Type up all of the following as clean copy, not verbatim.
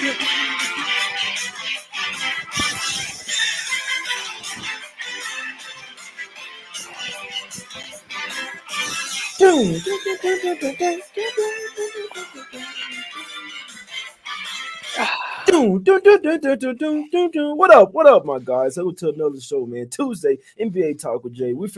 What up, my guys? Welcome to another show, man. Tuesday, NBA Talk with Jay. We're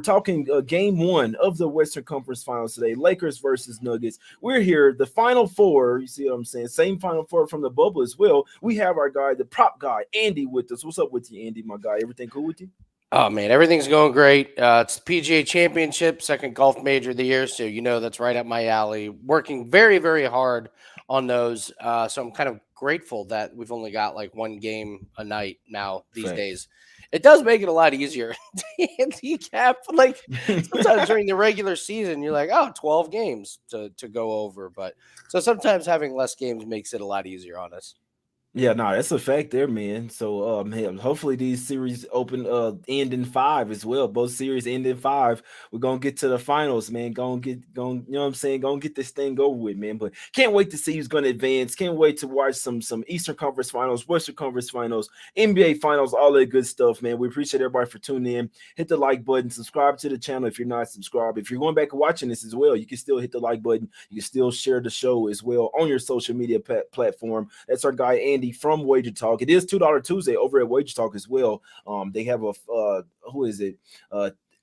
talking game one of the Western Conference Finals today. Lakers versus Nuggets. We're here, the Final Four. You see what I'm saying? Same Final Four from the bubble as well. We have our guy, the prop guy, Andy, with us. What's up with you, Andy, my guy? Everything cool with you? Oh, man, everything's going great. It's the PGA Championship, second golf major of the year, so that's right up my alley. Working very, very hard on those. So I'm kind of grateful that we've only got like one game a night now these Fact. days. It does make it a lot easier to handicap. Like sometimes during the regular season, you're like, 12 games to go over. But so sometimes having less games makes it a lot easier on us. Yeah, that's a fact there, man. So, man, hopefully these series end in five as well. Both series end in five. We're gonna get to the finals, man. You know what I'm saying? Gonna get this thing over with, man. But can't wait to see who's gonna advance. Can't wait to watch some Eastern Conference Finals, Western Conference Finals, NBA Finals, all that good stuff, man. We appreciate everybody for tuning in. Hit the like button, subscribe to the channel if you're not subscribed. If you're going back and watching this as well, you can still hit the like button. You can still share the show as well on your social media platform. That's our guy Andy from Wager Talk. It is $2 Tuesday over at Wager Talk as well. They have a who is it?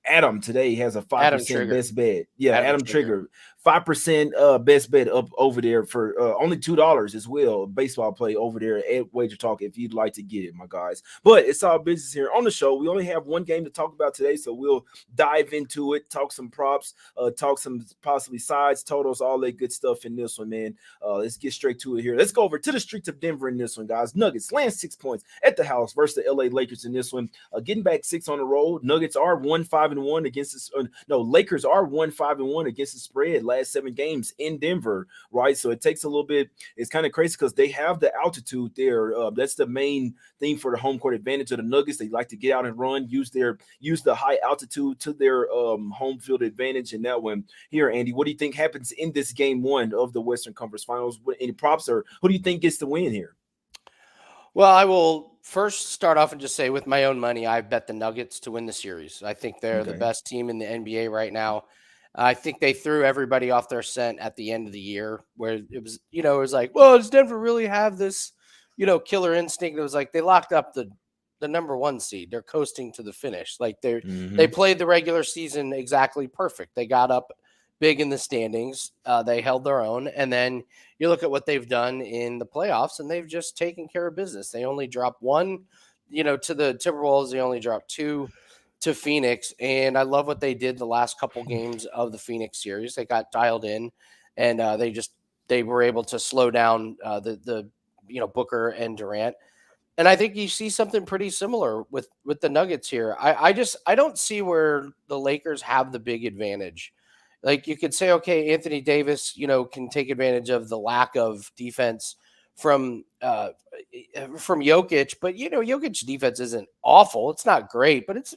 Adam today has a 5% best bet. Yeah, Adam Trigger. 5% best bet up over there for only $2 as well. Baseball play over there at Wager Talk if you'd like to get it, my guys. But it's all business here on the show. We only have one game to talk about today, so we'll dive into it, talk some props, talk some possibly sides, totals, all that good stuff in this one, man. Let's get straight to it here. Let's go over to the streets of Denver in this one, guys. Nuggets land 6 points at the house versus the LA Lakers in this one. Getting back 6 on the road. Nuggets are 1-5-1 against this. Lakers are 1-5-1 against the spread last 7 games in Denver, right? So it takes a little bit. It's kind of crazy because they have the altitude there. That's the main thing for the home court advantage of the Nuggets. They like to get out and run, use the high altitude to their home field advantage in that one. Here, Andy, what do you think happens in this game one of the Western Conference Finals? Any props, or who do you think gets the win here? Well, I will first start off and just say with my own money, I bet the Nuggets to win the series. I think they're the best team in the NBA right now. I think they threw everybody off their scent at the end of the year where it was like, well, does Denver really have this, killer instinct? It was like they locked up the number 1 seed. They're coasting to the finish. Like they played the regular season exactly perfect. They got up big in the standings. They held their own. And then you look at what they've done in the playoffs, and they've just taken care of business. They only dropped 1, to the Timberwolves. They only dropped 2 to Phoenix. And I love what they did the last couple games of the Phoenix series. They got dialed in, and they were able to slow down the Booker and Durant. And I think you see something pretty similar with the Nuggets here. I don't see where the Lakers have the big advantage. Like you could say, okay, Anthony Davis, can take advantage of the lack of defense from Jokic, but Jokic's defense isn't awful. It's not great, but it's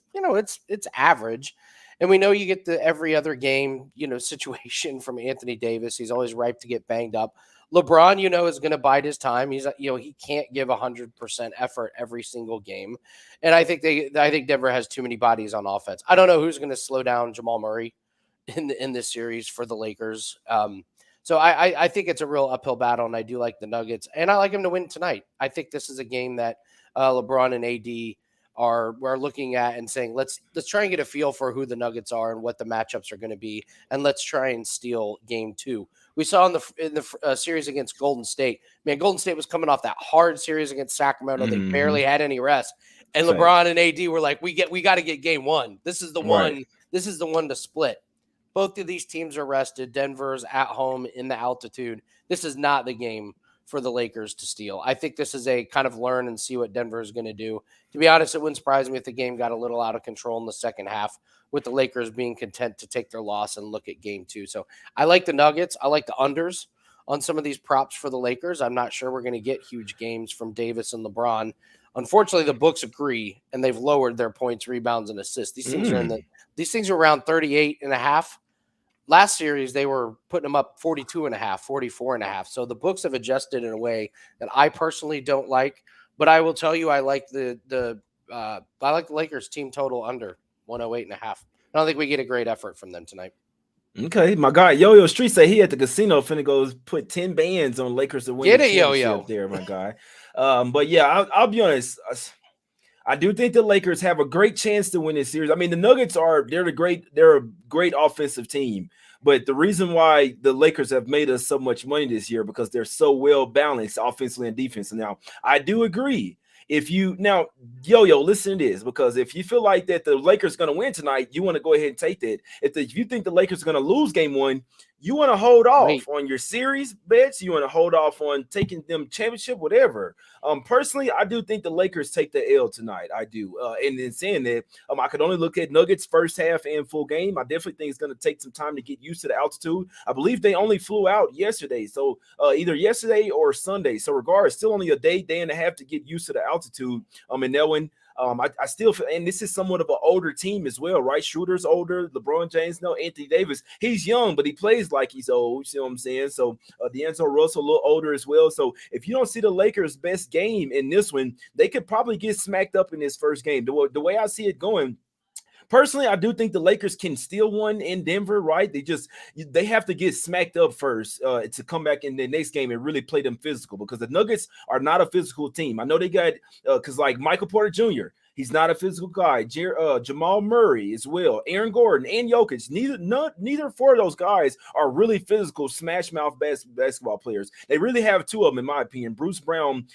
average. And we know you get the every other game, situation from Anthony Davis. He's always ripe to get banged up. LeBron, is going to bide his time. He's, he can't give 100% effort every single game. And I think Denver has too many bodies on offense. I don't know who's going to slow down Jamal Murray in this series for the Lakers. So I think it's a real uphill battle, and I do like the Nuggets, and I like them to win tonight. I think this is a game that LeBron and AD are looking at and saying, let's try and get a feel for who the Nuggets are and what the matchups are going to be, and let's try and steal game 2. We saw in the series against Golden State. Man, Golden State was coming off that hard series against Sacramento. They barely had any rest, and LeBron and AD were like, we got to get game 1. This is the one. This is the one to split. Both of these teams are rested. Denver's at home in the altitude. This is not the game for the Lakers to steal. I think this is a kind of learn and see what Denver is going to do. To be honest, it wouldn't surprise me if the game got a little out of control in the second half, with the Lakers being content to take their loss and look at game 2. So I like the Nuggets. I like the unders on some of these props for the Lakers. I'm not sure we're going to get huge games from Davis and LeBron. Unfortunately, the books agree, and they've lowered their points, rebounds, and assists. These things are around 38.5. last series they were putting them up 42 and a half, 44 and a half. So the books have adjusted in a way that I personally don't like. But I will tell you, I like I like the Lakers team total under 108 and a half. I don't think we get a great effort from them tonight. Okay, my guy Yo Street say he at the casino finna go put 10 bands on Lakers to win the Get it, championship yo. there, my guy. But yeah, I'll be honest. I do think the Lakers have a great chance to win this series. I mean, the Nuggets they're a great offensive team. But the reason why the Lakers have made us so much money this year because they're so well balanced offensively and defensively. Now, I do agree. If you now, listen to this because if you feel like that the Lakers going to win tonight, you want to go ahead and take that. If you think the Lakers are going to lose game one, you want to hold off Wait, on your series bets. You want to hold off on taking them championship, whatever. Personally, I do think the Lakers take the L tonight. I do. And in saying that, I could only look at Nuggets first half and full game. I definitely think it's going to take some time to get used to the altitude. I believe they only flew out yesterday, so either yesterday or Sunday. So regardless, still only a day and a half to get used to the altitude. And that one. I still feel, and this is somewhat of an older team as well, right? Schroeder's older, LeBron James, no, Anthony Davis. He's young, but he plays like he's old. You see what I'm saying? So D'Angelo Russell a little older as well. So if you don't see the Lakers' best game in this one, they could probably get smacked up in this first game. The way I see it going. Personally, I do think the Lakers can steal one in Denver, right? They have to get smacked up first to come back in the next game and really play them physical because the Nuggets are not a physical team. I know they got because like Michael Porter Jr. He's not a physical guy. Jamal Murray as well, Aaron Gordon and Jokic. Neither four of those guys are really physical smash mouth basketball players. They really have two of them, in my opinion, Bruce Brown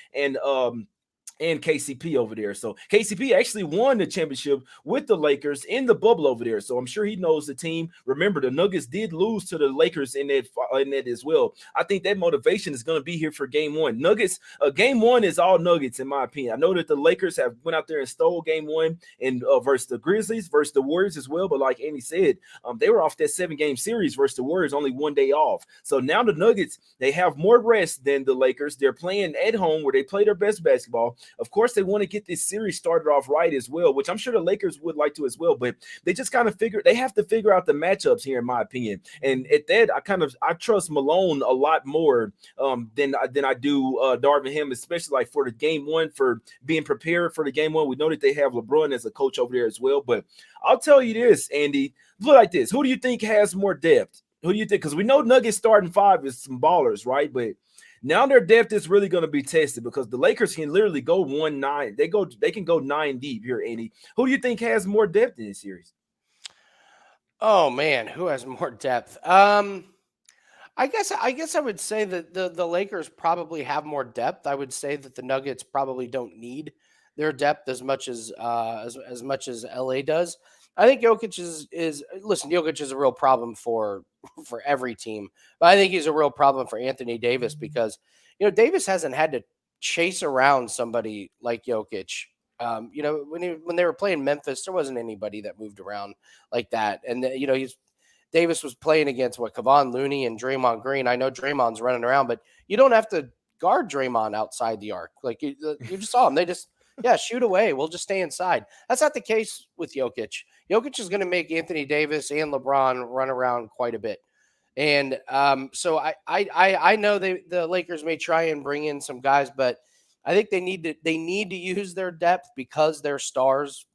and KCP over there. So KCP actually won the championship with the Lakers in the bubble over there. So I'm sure he knows the team. Remember, the Nuggets did lose to the Lakers in that as well. I think that motivation is going to be here for game one. Nuggets, game one is all Nuggets, in my opinion. I know that the Lakers have went out there and stole game one and versus the Grizzlies, versus the Warriors as well. But like Andy said, they were off that 7-game series versus the Warriors, only one day off. So now the Nuggets, they have more rest than the Lakers. They're playing at home where they play their best basketball. Of course, they want to get this series started off right as well, which I'm sure the Lakers would like to as well. But they just kind of they have to figure out the matchups here, in my opinion. And at that, I trust Malone a lot more than I do Darvin Ham, especially like for the game one, for being prepared for the game one. We know that they have LeBron as a coach over there as well. But I'll tell you this, Andy, look like this. Who do you think has more depth? Who do you think? Because we know Nuggets starting five is some ballers, right? But now their depth is really going to be tested because the Lakers can literally go 1-9. They can go 9 deep here, Andy. Who do you think has more depth in this series? oh man, who has more depth? I guess I would say that the Lakers probably have more depth. I would say that the Nuggets probably don't need their depth as much as LA does. I think Jokic is listen, Jokic is a real problem for for every team, but I think he's a real problem for Anthony Davis because Davis hasn't had to chase around somebody like Jokic. When they were playing Memphis, there wasn't anybody that moved around like that, and he's Davis was playing against Kevon Looney and Draymond Green. I know Draymond's running around, but you don't have to guard Draymond outside the arc. Like you just saw him. They just, shoot away. We'll just stay inside. That's not the case with Jokic. Jokic is going to make Anthony Davis and LeBron run around quite a bit. And so I know the Lakers may try and bring in some guys, but I think they need to use their depth because their stars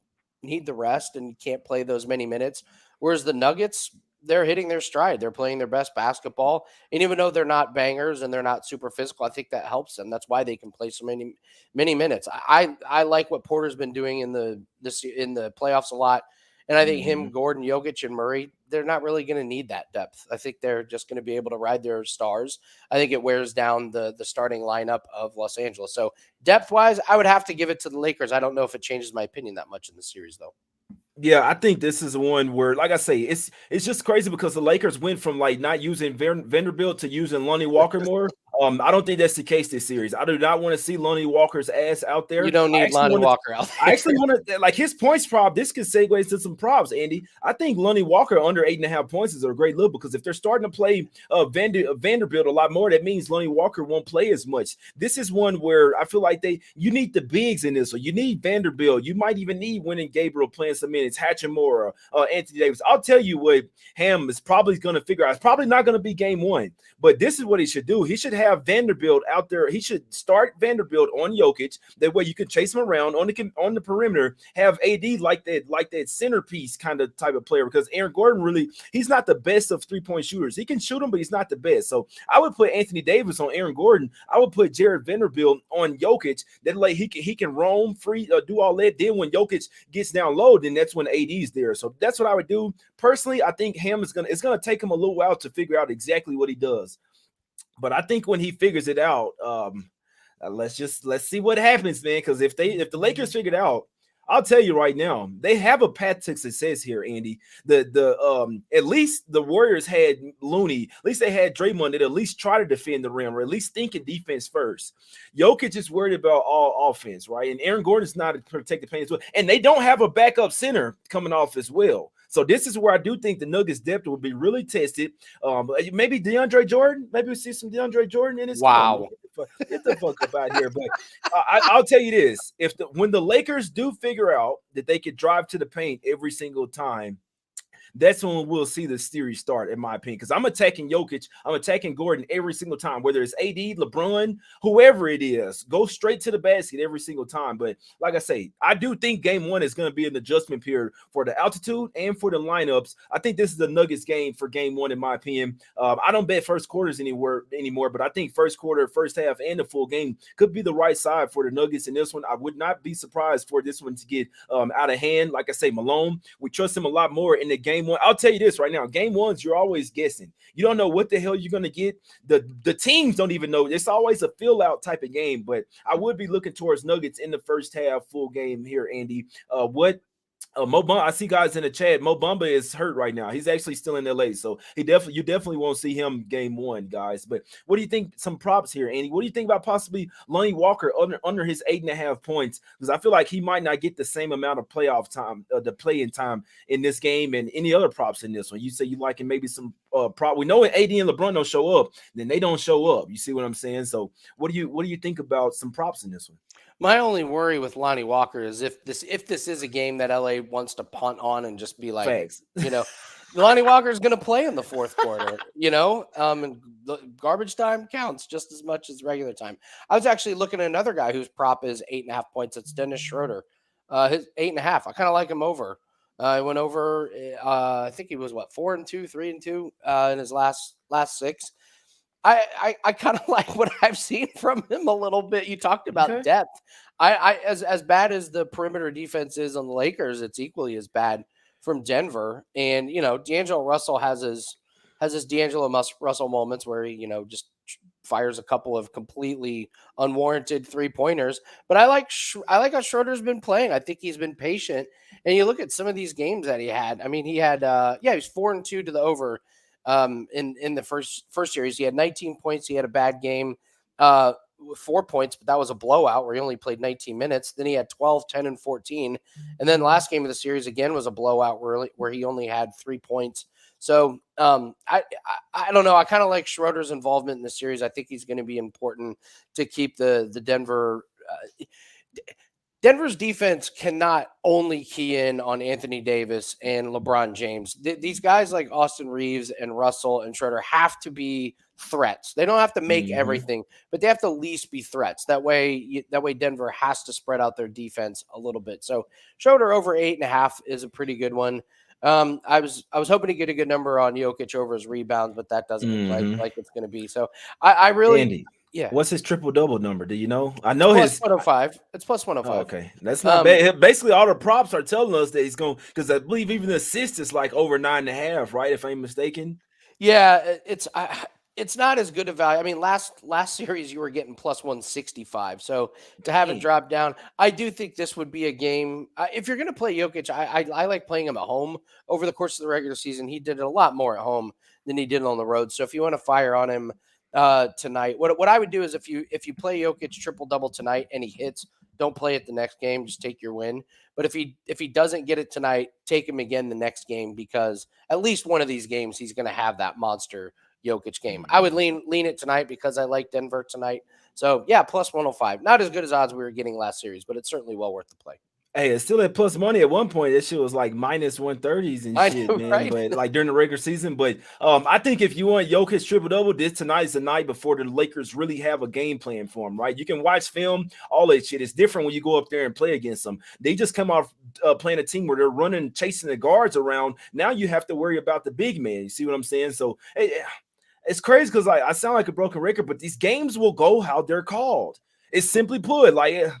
need the rest and can't play those many minutes. Whereas the Nuggets, they're hitting their stride. They're playing their best basketball. And even though they're not bangers and they're not super physical, I think that helps them. That's why they can play so many minutes. I like what Porter's been doing in the playoffs a lot. And I think him, Gordon, Jokic, and Murray, they're not really going to need that depth. I think they're just going to be able to ride their stars. I think it wears down the starting lineup of Los Angeles. So depth-wise, I would have to give it to the Lakers. I don't know if it changes my opinion that much in the series, though. Yeah, I think this is one where, like I say, it's just crazy because the Lakers went from like not using Vanderbilt to using Lonnie Walker more. I don't think that's the case this series. I do not want to see Lonnie Walker's ass out You there. don't need Lonnie Walker out I there. actually want to like his points prop. This could segue into some props, Andy. I think Lonnie Walker under 8.5 points is a great look because if they're starting to play Vanderbilt a lot more, that means Lonnie Walker won't play as much. This is one where I feel like you need the bigs in this one. You need Vanderbilt. You might even need Winning Gabriel playing some minutes, Hatchamora, Anthony Davis. I'll tell you what Ham is probably going to figure out. It's probably not going to be game one, but this is what he should do. He should have Vanderbilt out there. He should start Vanderbilt on Jokic. That way you can chase him around on the perimeter. Have AD like that centerpiece kind of type of player because Aaron Gordon really he's not the best of 3-point shooters. He can shoot them, but he's not the best. So I would put Anthony Davis on Aaron Gordon. I would put Jared Vanderbilt on Jokic. That like he can roam free, do all that. Then when Jokic gets down low, then that's when AD's there. So that's what I would do personally. I think Ham it's gonna take him a little while to figure out exactly what he does. But I think when he figures it out, let's see what happens, man. Because if the Lakers figure it out, I'll tell you right now, they have a path to success here, Andy. At least the Warriors had Looney, at least they had Draymond that at least try to defend the rim or at least thinking defense first. Jokic is worried about all offense, right? And Aaron Gordon's not to protect the paint as well. And they don't have a backup center coming off as well. So this is where I do think the Nuggets depth will be really tested. Maybe DeAndre Jordan. Maybe we see some DeAndre Jordan in his. Wow. Get the fuck up out here. But I'll tell you this: when the Lakers do figure out that they could drive to the paint every single time, that's when we'll see the series start, in my opinion. Because I'm attacking Jokic, I'm attacking Gordon every single time, whether it's AD, LeBron, whoever it is. Go straight to the basket every single time. But like I say, I do think game one is going to be an adjustment period for the altitude and for the lineups. I think this is the Nuggets game for game one, in my opinion. I don't bet first quarters anymore, but I think first quarter, first half, and the full game could be the right side for the Nuggets in this one. I would not be surprised for this one to get out of hand. Like I say, Malone, we trust him a lot more in the game one. I'll tell you this right now. Game ones, you're always guessing. You don't know what the hell you're going to get. The teams don't even know. It's always a fill-out type of game, but I would be looking towards Nuggets in the first half full game here, Andy. Mo Bamba, I see guys in the chat. Mo Bamba is hurt right now. He's actually still in LA, so you definitely won't see him game one, guys. But what do you think? Some props here, Andy. What do you think about possibly Lonnie Walker under his 8.5 points? Because I feel like he might not get the same amount of playoff time, the play-in time in this game, and any other props in this one. You say you like him, maybe some prop. We know when AD and LeBron don't show up, then they don't show up. You see what I'm saying? So what do you think about some props in this one? My only worry with Lonnie Walker is if this is a game that LA wants to punt on and just be like, Facts. Lonnie Walker is going to play in the fourth quarter, and the garbage time counts just as much as regular time. I was actually looking at another guy whose prop is 8.5 points. It's Dennis Schroeder. His 8.5. I kind of like him over. I went over. I think he was 4-2, 3-2 in his last 6. I kind of like what I've seen from him a little bit. You talked about depth. As bad as the perimeter defense is on the Lakers, it's equally as bad from Denver. And D'Angelo Russell has his D'Angelo Russell moments where he just fires a couple of completely unwarranted 3-pointers. But I like how Schroeder's been playing. I think he's been patient. And you look at some of these games that he had. I mean, he had he was 4-2 to the over. In the first series, he had 19 points. He had a bad game, 4 points, but that was a blowout where he only played 19 minutes. Then he had 12, 10, and 14. And then last game of the series again was a blowout where he only had 3 points. So I don't know. I kind of like Schroeder's involvement in the series. I think he's going to be important to keep the Denver. Denver's defense cannot only key in on Anthony Davis and LeBron James. These guys like Austin Reeves and Russell and Schroeder have to be threats. They don't have to make everything, but they have to at least be threats. That way Denver has to spread out their defense a little bit. So Schroeder over 8.5 is a pretty good one. I was hoping to get a good number on Jokic over his rebounds, but that doesn't look like it's going to be. So I really. Andy. Yeah. What's his triple-double number? Do you know? I know plus 105. It's plus 105. Oh, okay. That's not bad. Basically, all the props are telling us that he's going because I believe even the assist is like over 9.5, right? If I'm mistaken. Yeah, it's not as good a value. I mean, last series you were getting plus 165. So to have it drop down, I do think this would be a game. If you're going to play Jokic, I like playing him at home over the course of the regular season. He did it a lot more at home than he did on the road. So if you want to fire on him, tonight. What I would do is if you play Jokic triple double tonight and he hits, don't play it the next game. Just take your win. But if he doesn't get it tonight, take him again the next game, because at least one of these games he's going to have that monster Jokic game. I would lean it tonight because I like Denver tonight. So yeah, plus 105. Not as good as odds we were getting last series, but it's certainly well worth the play. Hey, it's still at plus money. At one point, that shit was like minus 130s and I shit, know, man. right? But like during the regular season. But I think if you want Jokic triple double, this tonight's the night before the Lakers really have a game plan for him, right? You can watch film, all that shit. It's different when you go up there and play against them. They just come off playing a team where they're running, chasing the guards around. Now you have to worry about the big man. You see what I'm saying? So hey, it's crazy because like I sound like a broken record, but these games will go how they're called. It's simply put, like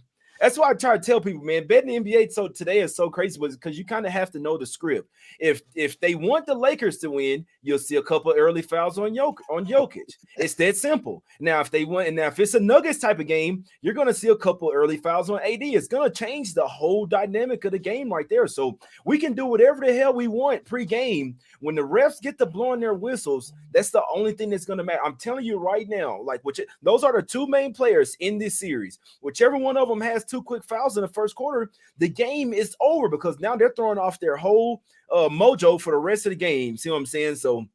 that's why I try to tell people, man, betting the NBA so today is so crazy because you kind of have to know the script. If they want the Lakers to win, you'll see a couple early fouls on Jokic. It's that simple. Now, if they want, and now if it's a Nuggets type of game, you're gonna see a couple early fouls on AD. It's gonna change the whole dynamic of the game right there. So we can do whatever the hell we want pre-game. When the refs get to blowing their whistles, that's the only thing that's gonna matter. I'm telling you right now, like those are the two main players in this series. Whichever one of them has two quick fouls in the first quarter, the game is over because now they're throwing off their whole mojo for the rest of the game. See what I'm saying? So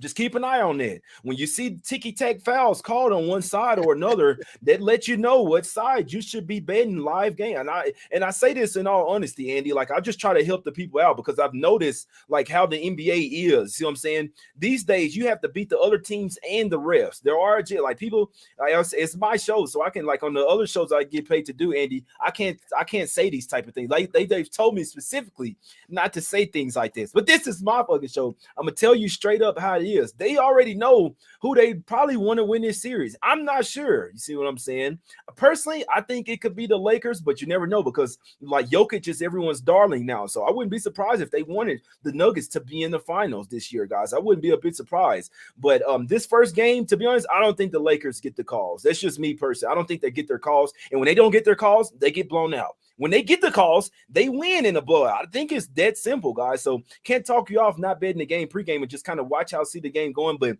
just keep an eye on that. When you see ticky-tack fouls called on one side or another, that let you know what side you should be betting live game. And I say this in all honesty, Andy. Like I just try to help the people out because I've noticed like how the NBA is. See what I'm saying? These days you have to beat the other teams and the refs. There are like people. It's my show, so I can like on the other shows I get paid to do, Andy. I can't say these type of things. Like they've told me specifically not to say things like this. But this is my fucking show. I'm gonna tell you straight up how it is. They already know who they probably want to win this series. I'm not sure. You see what I'm saying? Personally, I think it could be the Lakers, but you never know because like Jokic is everyone's darling now. So I wouldn't be surprised if they wanted the Nuggets to be in the finals this year, guys. I wouldn't be a bit surprised. But this first game, to be honest, I don't think the Lakers get the calls. That's just me personally. I don't think they get their calls. And when they don't get their calls, they get blown out. When they get the calls, they win in a blowout. I think it's that simple, guys. So can't talk you off not betting the game pregame and just kind of watch how see the game going. But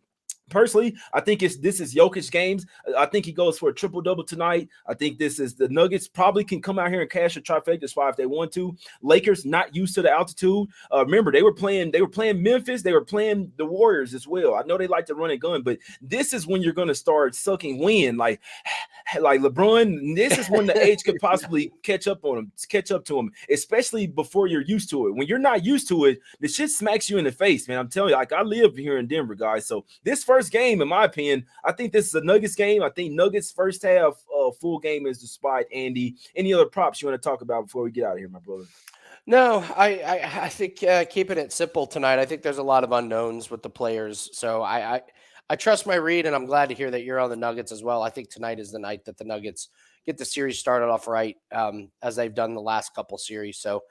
personally, I think this is Jokic games. I think he goes for a triple double tonight. I think this is the Nuggets probably can come out here and cash a trifecta spot if they want to. Lakers not used to the altitude. Remember they were playing Memphis. They were playing the Warriors as well. I know they like to run and gun, but this is when you're going to start sucking wind like LeBron. This is when the age could possibly catch up to him, especially before you're used to it. When you're not used to it, the shit smacks you in the face, man. I'm telling you, like I live here in Denver, guys. So this first game, in my opinion, I think this is a Nuggets game. I think Nuggets first half full game is the spot. Andy, any other props you want to talk about before we get out of here, my brother? No, I think keeping it simple tonight. I think there's a lot of unknowns with the players, so I trust my read, and I'm glad to hear that you're on the Nuggets as well. I think tonight is the night that the Nuggets get the series started off right, as they've done the last couple series. So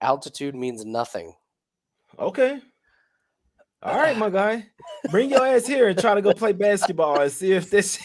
altitude means nothing. Okay. All right, my guy. Bring your ass here and try to go play basketball and see if this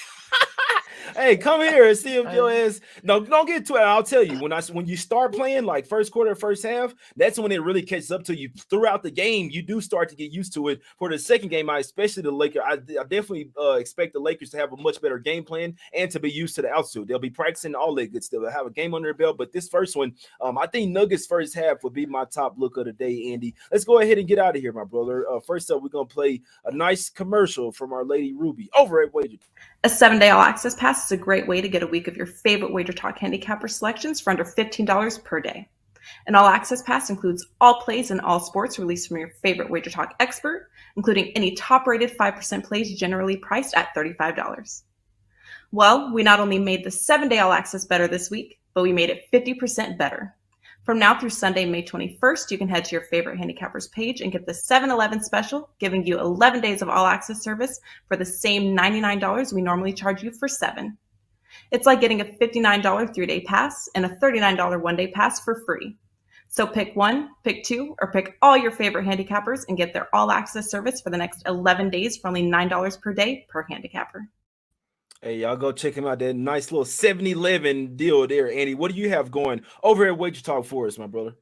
hey, come here and see if your ass. No, don't get to it. I'll tell you when you start playing like first quarter, first half, that's when it really catches up to you. Throughout the game, you do start to get used to it. For the second game, especially the Lakers, I definitely expect the Lakers to have a much better game plan and to be used to the altitude. They'll be practicing all that good stuff. They'll have a game under their belt. But this first one, I think Nuggets first half would be my top look of the day, Andy. Let's go ahead and get out of here, my brother. First up, we're gonna play a nice commercial from our lady Ruby over at Wager. A 7-day all-access pass is a great way to get a week of your favorite Wager Talk handicapper selections for under $15 per day. An all-access pass includes all plays in all sports released from your favorite Wager Talk expert, including any top-rated 5% plays generally priced at $35. Well, we not only made the 7-day all-access better this week, but we made it 50% better. From now through Sunday, May 21st, you can head to your favorite handicappers page and get the 7-11 special, giving you 11 days of all-access service for the same $99 we normally charge you for 7. It's like getting a $59 3-day pass and a $39 1-day pass for free. So pick one, pick two, or pick all your favorite handicappers and get their all-access service for the next 11 days for only $9 per day per handicapper. Hey, y'all go check him out. That nice little 7-11 deal there, Andy. What do you have going over at Wager Talk for us, my brother?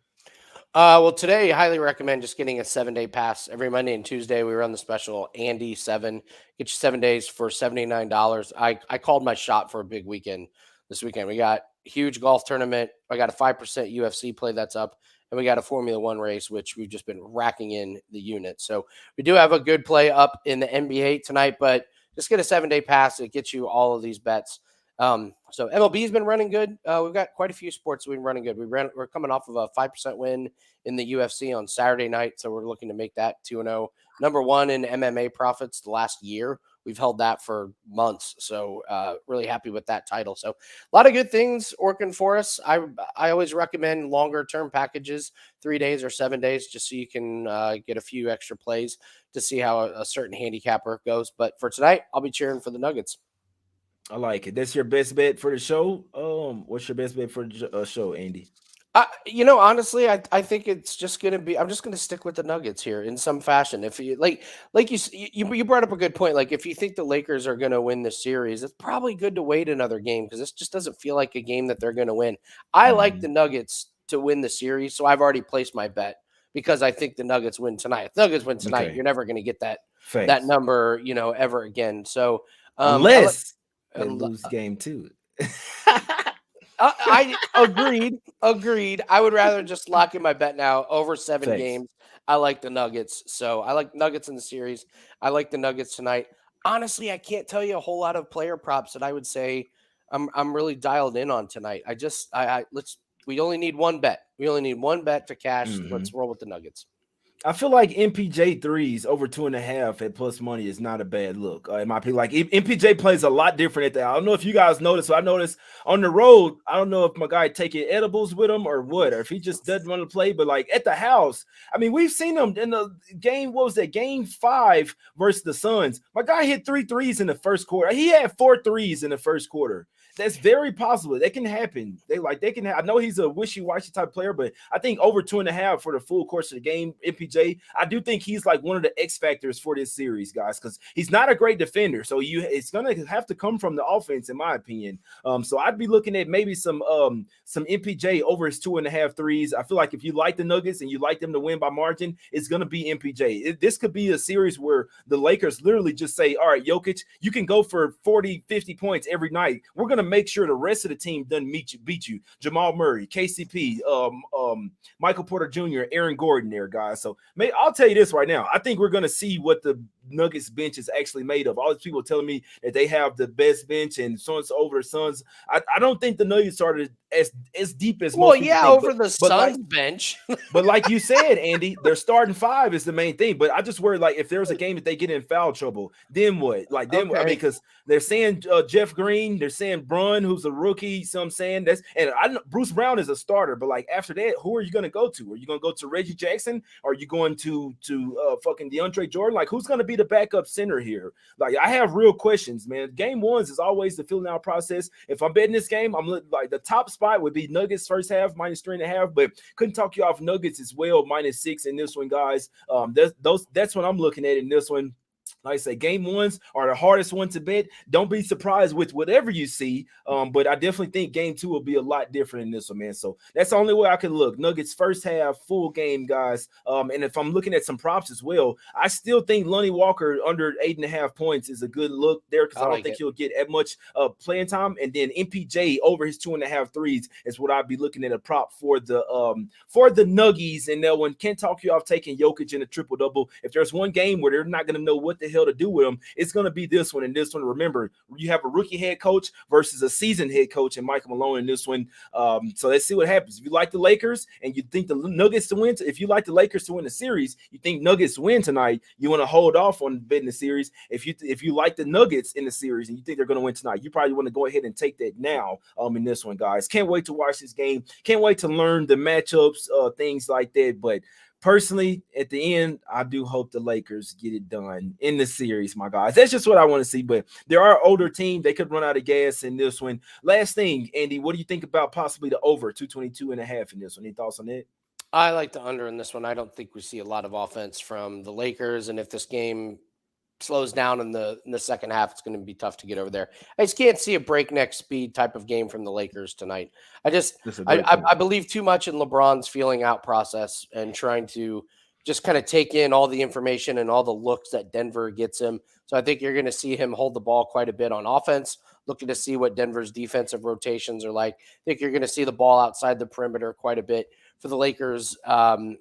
Well, today, I highly recommend just getting a 7-day pass. Every Monday and Tuesday, we run the special Andy 7. Get you 7 days for $79. I called my shot for a big weekend this weekend. We got a huge golf tournament. I got a 5% UFC play that's up, and we got a Formula One race, which we've just been racking in the unit. So we do have a good play up in the NBA tonight, but just get a 7-day pass. It gets you all of these bets. So MLB's been running good. We've got quite a few sports we've been running good. We're coming off of a 5% win in the UFC on Saturday night, so we're looking to make that 2-0. Number one in MMA profits the last year. We've held that for months, so really happy with that title. So a lot of good things working for us. I always recommend longer term packages, 3 days or 7 days, just so you can get a few extra plays to see how a certain handicapper goes. But for tonight, I'll be cheering for the Nuggets. I like it. That's your best bet for the show. What's your best bet for the show, Andy? Honestly, I think it's just gonna be. I'm just gonna stick with the Nuggets here in some fashion. If you like you brought up a good point. Like if you think the Lakers are gonna win the series, it's probably good to wait another game because this just doesn't feel like a game that they're gonna win. I like Mhm. the Nuggets to win the series, so I've already placed my bet because I think the Nuggets win tonight. If the Nuggets win tonight, Okay, you're never gonna get that facts. number, ever again. So I like. Unless they lose game two. I agreed. Agreed. I would rather just lock in my bet now over 7 Facts. games. I like the Nuggets. So I like Nuggets in the series. I like the Nuggets tonight. Honestly, I can't tell you a whole lot of player props that I would say I'm really dialed in on tonight. I let's we only need one bet. We only need one bet to cash. Let's Mhm. roll with the Nuggets. I feel like MPJ threes over 2.5 at plus money is not a bad look. In my opinion, like MPJ plays a lot different at that. I don't know if you guys noticed. But I noticed on the road. I don't know if my guy taking edibles with him or what, or if he just doesn't want to play. But like at the house, I mean, we've seen him in the game. What was that? Game 5 versus the Suns. My guy hit 3 threes in the first quarter. He had 4 threes in the first quarter. That's very possible. That can happen. They can. I know he's a wishy-washy type player, but I think over 2.5 for the full course of the game, MPJ. I do think he's like one of the X factors for this series, guys, because he's not a great defender. So it's gonna have to come from the offense, in my opinion. So I'd be looking at maybe some MPJ over his 2.5 threes. I feel like if you like the Nuggets and you like them to win by margin, it's gonna be MPJ. This could be a series where the Lakers literally just say, all right, Jokic, you can go for 40, 50 points every night. We're gonna make sure the rest of the team doesn't beat you. Jamal Murray, KCP, Michael Porter Jr., Aaron Gordon there, guys. So I'll tell you this right now. I think we're going to see what the Nuggets bench is actually made of. All these people telling me that they have the best bench and so and so over the Suns. I don't think the Nuggets are as deep as Well, most people yeah, think. over the But like Suns bench. but like you said, Andy, their starting 5 is the main thing. But I just worry, like, if there's a game that they get in foul trouble, then what? Like, then I mean, Okay. because they're saying Jeff Green, they're saying Brun, who's a rookie. So I'm saying I know Bruce Brown is a starter, but like after that, who are you going to go to? Are you going to go to Reggie Jackson? Are you going to fucking DeAndre Jordan? Like, who's going to be the backup center here? Like, I have real questions, man. Game ones is always the filling out process. If I'm betting this game, I'm like the top spot would be Nuggets first half -3.5, but couldn't talk you off Nuggets as well -6 in this one, guys. That's what I'm looking at in this one. Like I say, game ones are the hardest one to bet. Don't be surprised with whatever you see. But I definitely think game 2 will be a lot different in this one, man. So that's the only way I can look. Nuggets first half, full game, guys. And if I'm looking at some props as well, I still think Lonnie Walker under 8.5 points is a good look there because I I don't like think it. he'll get as much playing time. And then MPJ over his 2.5 threes is what I'd be looking at a prop for the Nuggies. And that one can't talk you off taking Jokic in a triple double. If there's one game where they're not going to know what the hell to do with him, it's going to be this one. And this one, remember, you have a rookie head coach versus a seasoned head coach and Michael Malone in this one. So let's see what happens. If you like the Lakers and you think the Nuggets to win, if you like the Lakers to win the series, you think Nuggets win tonight, you want to hold off on betting the series. If you like the Nuggets in the series and you think they're going to win tonight, you probably want to go ahead and take that now in this one, guys. Can't wait to watch this game. Can't wait to learn the matchups, things like that. But personally, at the end, I do hope the Lakers get it done in the series, my guys. That's just what I want to see. But there are older teams. They could run out of gas in this one. Last thing, Andy, what do you think about possibly the over 222.5 in this one? Any thoughts on that? I like the under in this one. I don't think we see a lot of offense from the Lakers. And if this game slows down in the second half, it's going to be tough to get over there. I just can't see a breakneck speed type of game from the Lakers tonight. That's a great point. I believe too much in LeBron's feeling out process and trying to just kind of take in all the information and all the looks that Denver gets him. So I think you're going to see him hold the ball quite a bit on offense, looking to see what Denver's defensive rotations are like. I think you're going to see the ball outside the perimeter quite a bit for the Lakers. I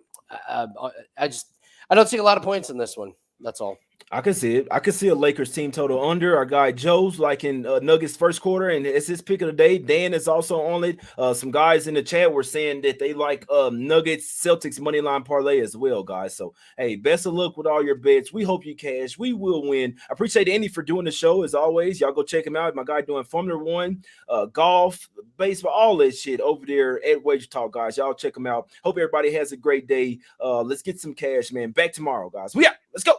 don't see a lot of points in this one. That's all. I can see it. I can see a Lakers team total under. Our guy Joe's like in Nuggets first quarter, and it's his pick of the day. Dan is also on it. Some guys in the chat were saying that they like Nuggets Celtics money line parlay as well, guys. So hey, best of luck with all your bets. We hope you cash. We will win. I appreciate Andy for doing the show as always. Y'all go check him out. My guy doing Formula One, golf, baseball, all that shit over there at Wager Talk, guys. Y'all check him out. Hope everybody has a great day. Let's get some cash, man. Back tomorrow, guys. We out. Let's go.